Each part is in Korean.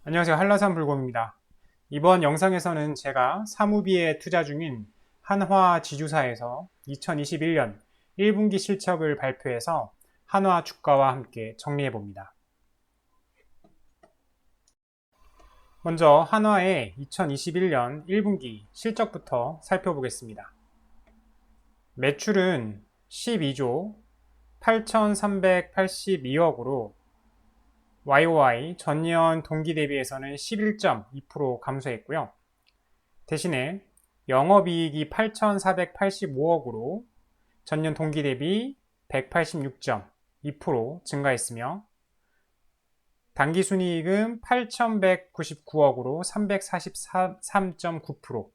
안녕하세요. 한라산불곰입니다. 이번 영상에서는 제가 사무비에 투자 중인 한화지주사에서 2021년 1분기 실적을 발표해서 한화 주가와 함께 정리해 봅니다. 먼저 한화의 2021년 1분기 실적부터 살펴보겠습니다. 매출은 12조 8,382억으로 YOY 전년 동기 대비해서는 11.2% 감소했고요. 대신에 영업이익이 8,485억으로 전년 동기 대비 186.2% 증가했으며 당기순이익은 8,199억으로 343.9%,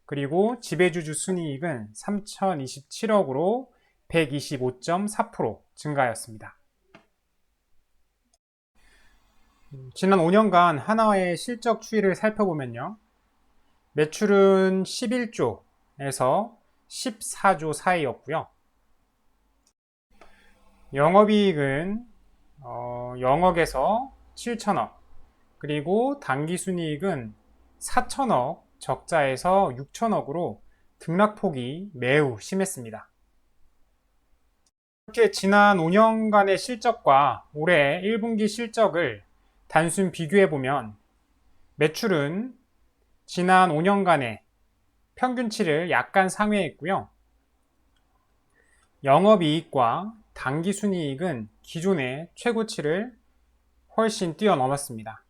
그리고 지배주주 순이익은 3,027억으로 125.4% 증가하였습니다. 지난 5년간 한화의 실적 추이를 살펴보면요. 매출은 11조에서 14조 사이였고요. 영업이익은 0억에서 7천억, 그리고 당기순이익은 4천억 적자에서 6천억으로 등락폭이 매우 심했습니다. 이렇게 지난 5년간의 실적과 올해 1분기 실적을 단순 비교해보면 매출은 지난 5년간의 평균치를 약간 상회했고요. 영업이익과 당기순이익은 기존의 최고치를 훨씬 뛰어넘었습니다.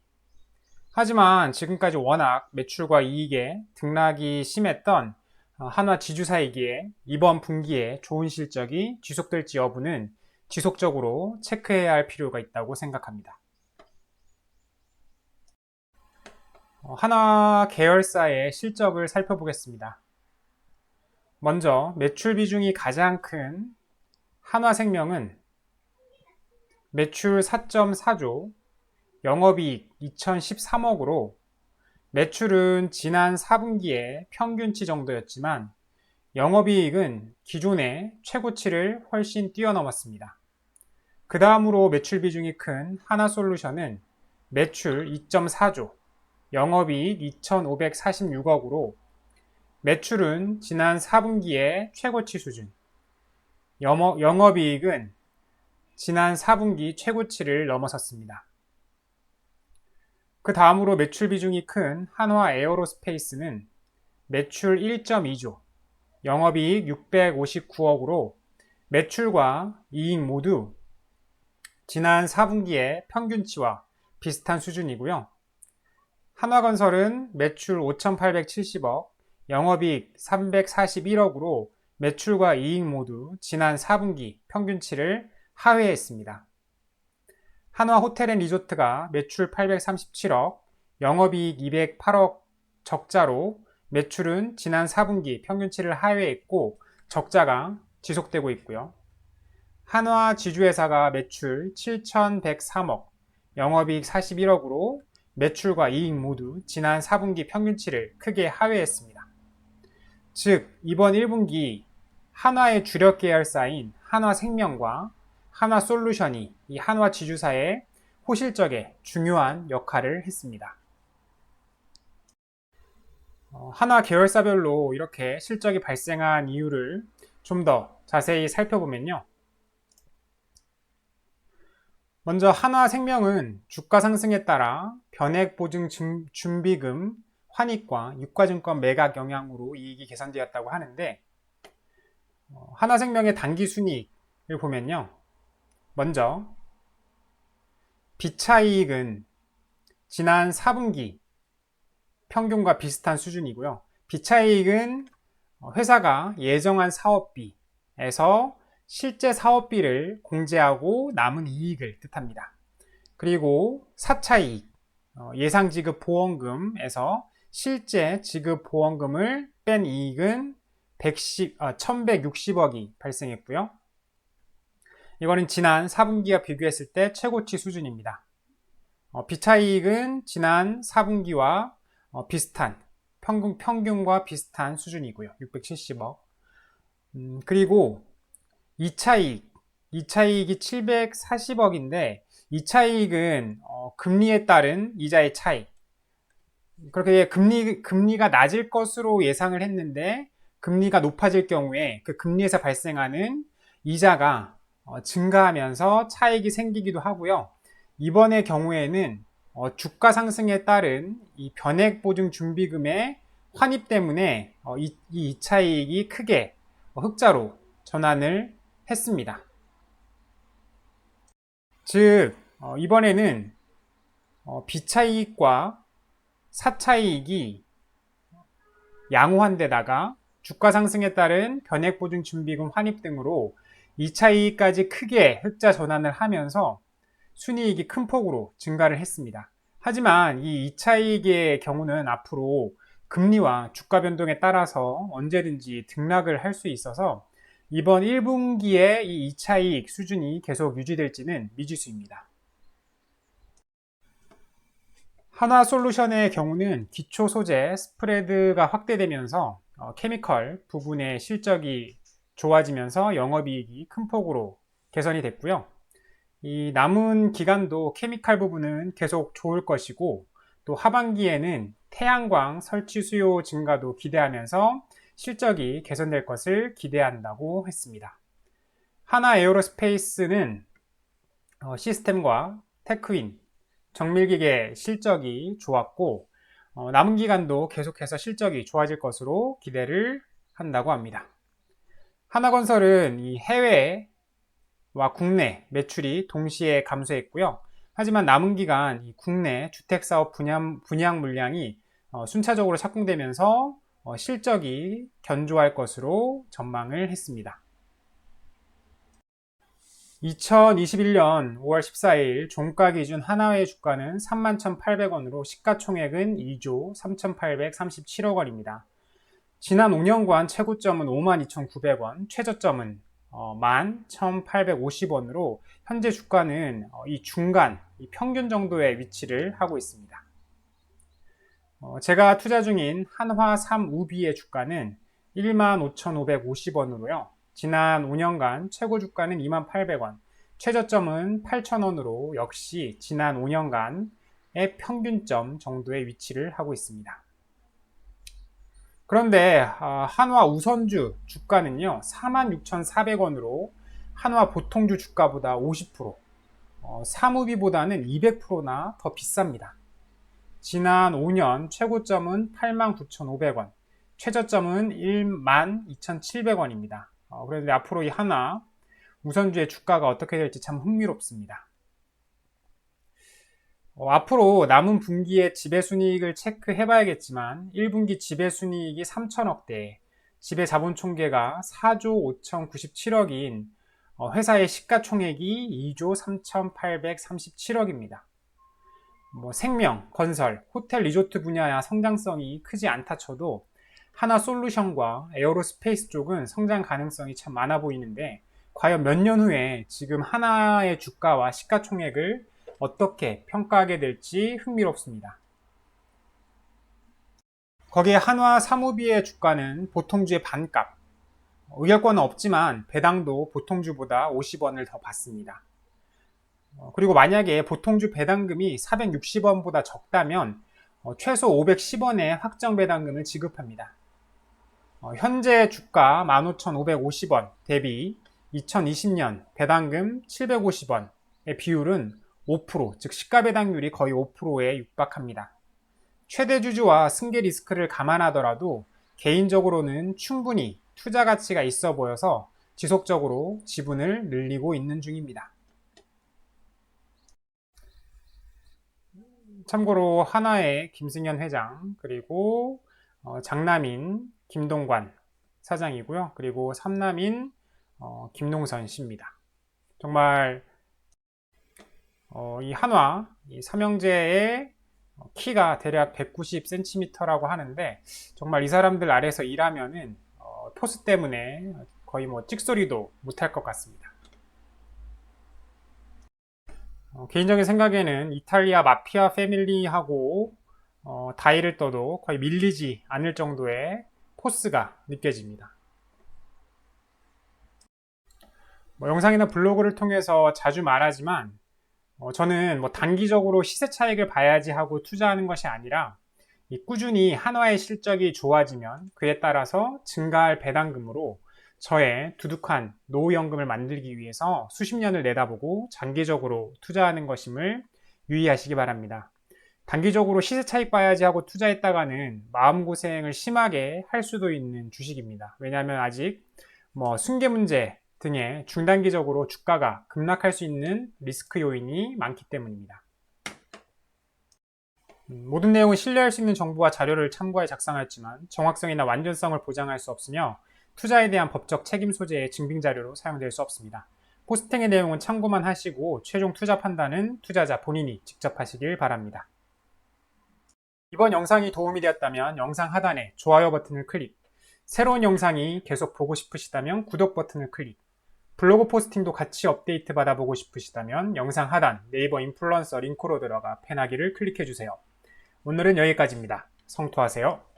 하지만 지금까지 워낙 매출과 이익에 등락이 심했던 한화지주사이기에 이번 분기에 좋은 실적이 지속될지 여부는 지속적으로 체크해야 할 필요가 있다고 생각합니다. 한화 계열사의 실적을 살펴보겠습니다. 먼저 매출 비중이 가장 큰 한화생명은 매출 4.4조, 영업이익 2013억으로 매출은 지난 4분기의 평균치 정도였지만 영업이익은 기존의 최고치를 훨씬 뛰어넘었습니다. 그 다음으로 매출 비중이 큰 하나솔루션은 매출 2.4조, 영업이익 2,546억으로 매출은 지난 4분기의 최고치 수준, 영업이익은 지난 4분기 최고치를 넘어섰습니다. 그 다음으로 매출 비중이 큰 한화 에어로스페이스는 매출 1.2조, 영업이익 659억으로 매출과 이익 모두 지난 4분기의 평균치와 비슷한 수준이고요. 한화건설은 매출 5,870억, 영업이익 341억으로 매출과 이익 모두 지난 4분기 평균치를 하회했습니다. 한화호텔앤리조트가 매출 837억, 영업이익 208억 적자로 매출은 지난 4분기 평균치를 하회했고 적자가 지속되고 있고요. 한화지주회사가 매출 7,103억, 영업이익 41억으로 매출과 이익 모두 지난 4분기 평균치를 크게 하회했습니다. 즉, 이번 1분기 한화의 주력 계열사인 한화생명과 한화솔루션이 이 한화지주사의 호실적에 중요한 역할을 했습니다. 한화 계열사별로 이렇게 실적이 발생한 이유를 좀 더 자세히 살펴보면요. 먼저 한화생명은 주가 상승에 따라 변액보증 준비금 환입과 유가증권 매각 영향으로 이익이 개선되었다고 하는데 한화생명의 당기순이익을 보면요. 먼저 비차이익은 지난 4분기 평균과 비슷한 수준이고요. 비차이익은 회사가 예정한 사업비에서 실제 사업비를 공제하고 남은 이익을 뜻합니다. 그리고 사차이익, 예상 지급 보험금에서 실제 지급 보험금을 뺀 이익은 1,160억이 발생했고요. 이거는 지난 4분기와 비교했을 때 최고치 수준입니다. 비차이익은 지난 4분기와 비슷한 평균과 비슷한 수준이고요. 670억. 그리고 2차이익이 740억인데 이 차익은 금리에 따른 이자의 차이. 그렇게 금리가 낮을 것으로 예상을 했는데 금리가 높아질 경우에 그 금리에서 발생하는 이자가 증가하면서 차익이 생기기도 하고요. 이번의 경우에는 주가 상승에 따른 이 변액보증 준비금의 환입 때문에 이 차익이 크게 흑자로 전환을 했습니다. 즉 이번에는 비차익과 사차익이 양호한 데다가 주가 상승에 따른 변액보증 준비금 환입 등으로 2차 이익까지 크게 흑자 전환을 하면서 순이익이 큰 폭으로 증가를 했습니다. 하지만 이 2차 이익의 경우는 앞으로 금리와 주가 변동에 따라서 언제든지 등락을 할 수 있어서 이번 1분기에 이 2차 이익 수준이 계속 유지될지는 미지수입니다. 한화솔루션의 경우는 기초 소재 스프레드가 확대되면서 케미컬 부분의 실적이 좋아지면서 영업이익이 큰 폭으로 개선이 됐고요. 이 남은 기간도 케미칼 부분은 계속 좋을 것이고 또 하반기에는 태양광 설치 수요 증가도 기대하면서 실적이 개선될 것을 기대한다고 했습니다. 하나 에어로스페이스는 시스템과 테크윈, 정밀기계 실적이 좋았고 남은 기간도 계속해서 실적이 좋아질 것으로 기대를 한다고 합니다. 하나건설은 이 해외와 국내 매출이 동시에 감소했고요. 하지만 남은 기간 이 국내 주택사업 분양 물량이 순차적으로 착공되면서 실적이 견조할 것으로 전망을 했습니다. 2021년 5월 14일 종가 기준 하나의 주가는 31,800원으로 시가총액은 2조 3,837억 원입니다. 지난 5년간 최고점은 52,900원, 최저점은 11,850원으로 현재 주가는 이 중간, 이 평균 정도의 위치를 하고 있습니다. 제가 투자 중인 한화 3우비의 주가는 15,550원으로요. 지난 5년간 최고 주가는 28,000원, 최저점은 8,000원으로 역시 지난 5년간의 평균점 정도의 위치를 하고 있습니다. 그런데 한화 우선주 주가는요 46,400원으로 한화 보통주 주가보다 50%, 사무비보다는 200%나 더 비쌉니다. 지난 5년 최고점은 89,500원, 최저점은 12,700원입니다. 그런데 앞으로 이 한화 우선주의 주가가 어떻게 될지 참 흥미롭습니다. 앞으로 남은 분기의 지배순이익을 체크해 봐야겠지만 1분기 지배순이익이 3천억대, 지배자본총계가 4조 5,097억인 회사의 시가총액이 2조 3,837억입니다. 생명, 건설, 호텔 리조트 분야야 성장성이 크지 않다 쳐도 하나솔루션과 에어로스페이스 쪽은 성장 가능성이 참 많아 보이는데 과연 몇 년 후에 지금 하나의 주가와 시가총액을 어떻게 평가하게 될지 흥미롭습니다. 거기에 한화 사무비의 주가는 보통주의 반값, 의결권은 없지만 배당도 보통주보다 50원을 더 받습니다. 그리고 만약에 보통주 배당금이 460원보다 적다면 최소 510원의 확정 배당금을 지급합니다. 현재 주가 15,550원 대비 2020년 배당금 750원의 비율은 5%, 즉 시가배당률이 거의 5%에 육박합니다. 최대 주주와 승계 리스크를 감안하더라도 개인적으로는 충분히 투자 가치가 있어 보여서 지속적으로 지분을 늘리고 있는 중입니다. 참고로 하나의 김승현 회장, 그리고 장남인 김동관 사장이고요. 그리고 삼남인 김농선 씨입니다. 정말 이 한화, 이 삼형제의 키가 대략 190cm라고 하는데 정말 이 사람들 아래에서 일하면은 포스 때문에 거의 찍소리도 못할 것 같습니다. 개인적인 생각에는 이탈리아 마피아 패밀리하고 다이를 떠도 거의 밀리지 않을 정도의 포스가 느껴집니다. 영상이나 블로그를 통해서 자주 말하지만 저는 단기적으로 시세 차익을 봐야지 하고 투자하는 것이 아니라 꾸준히 한화의 실적이 좋아지면 그에 따라서 증가할 배당금으로 저의 두둑한 노후연금을 만들기 위해서 수십 년을 내다보고 장기적으로 투자하는 것임을 유의하시기 바랍니다. 단기적으로 시세 차익 봐야지 하고 투자했다가는 마음고생을 심하게 할 수도 있는 주식입니다. 왜냐하면 아직 승계 문제 등의 중단기적으로 주가가 급락할 수 있는 리스크 요인이 많기 때문입니다. 모든 내용은 신뢰할 수 있는 정보와 자료를 참고해 작성하였지만 정확성이나 완전성을 보장할 수 없으며 투자에 대한 법적 책임 소재의 증빙 자료로 사용될 수 없습니다. 포스팅의 내용은 참고만 하시고 최종 투자 판단은 투자자 본인이 직접 하시길 바랍니다. 이번 영상이 도움이 되었다면 영상 하단에 좋아요 버튼을 클릭, 새로운 영상이 계속 보고 싶으시다면 구독 버튼을 클릭, 블로그 포스팅도 같이 업데이트 받아보고 싶으시다면 영상 하단 네이버 인플루언서 링크로 들어가 팬하기를 클릭해주세요. 오늘은 여기까지입니다. 성투하세요.